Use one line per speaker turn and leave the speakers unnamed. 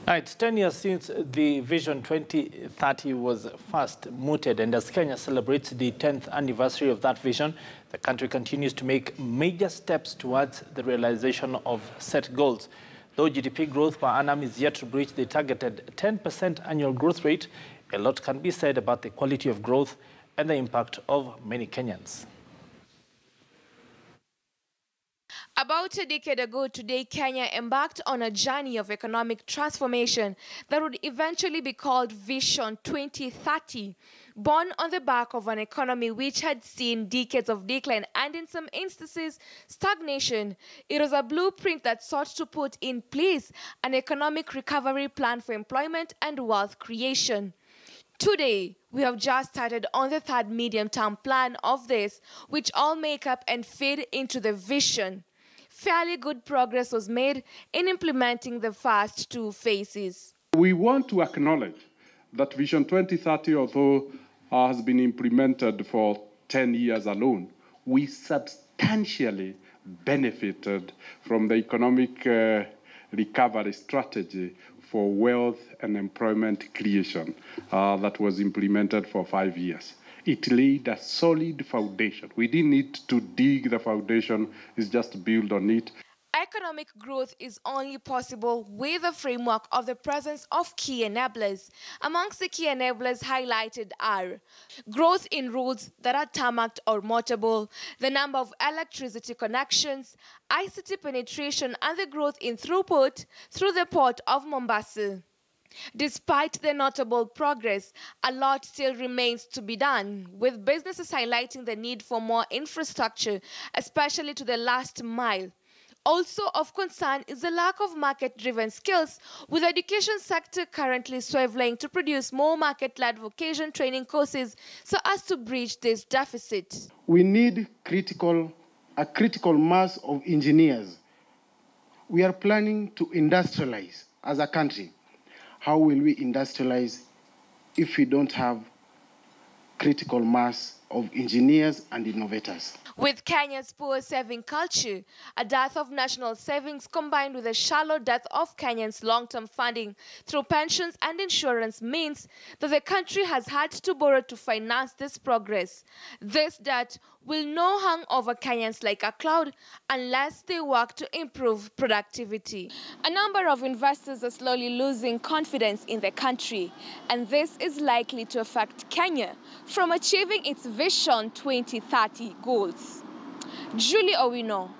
It's 10 years since the Vision 2030 was first mooted, and as Kenya celebrates the 10th anniversary of that vision, the country continues to make major steps towards the realization of set goals. Though GDP growth per annum is yet to breach the targeted 10% annual growth rate, a lot can be said about the quality of growth and the impact of many Kenyans.
About a decade ago today, Kenya embarked on a journey of economic transformation that would eventually be called Vision 2030. Born on the back of an economy which had seen decades of decline and in some instances stagnation, it was a blueprint that sought to put in place an economic recovery plan for employment and wealth creation. Today, we have just started on the third medium-term plan of this, which all make up and feed into the vision. Fairly good progress was made in implementing the first two phases.
We want to acknowledge that Vision 2030, although has been implemented for 10 years alone, we substantially benefited from the economic recovery strategy for wealth and employment creation that was implemented for 5 years. It laid a solid foundation. We didn't need to dig the foundation, it's just to build on it.
Economic growth is only possible with the framework of the presence of key enablers. Amongst the key enablers highlighted are growth in roads that are tarmacked or motorable, the number of electricity connections, ICT penetration, and the growth in throughput through the port of Mombasa. Despite the notable progress, a lot still remains to be done, with businesses highlighting the need for more infrastructure, especially to the last mile. Also of concern is the lack of market-driven skills, with the education sector currently struggling to produce more market-led vocation training courses so as to bridge this deficit.
We need a critical mass of engineers. We are planning to industrialize as a country. How will we industrialize if we don't have critical mass of engineers and innovators?
With Kenya's poor saving culture, a dearth of national savings combined with a shallow dearth of Kenyans' long-term funding through pensions and insurance means that the country has had to borrow to finance this progress. This debt will now hang over Kenyans like a cloud unless they work to improve productivity. A number of investors are slowly losing confidence in the country, and this is likely to affect Kenya from achieving its Vision 2030 goals. Julie Owino,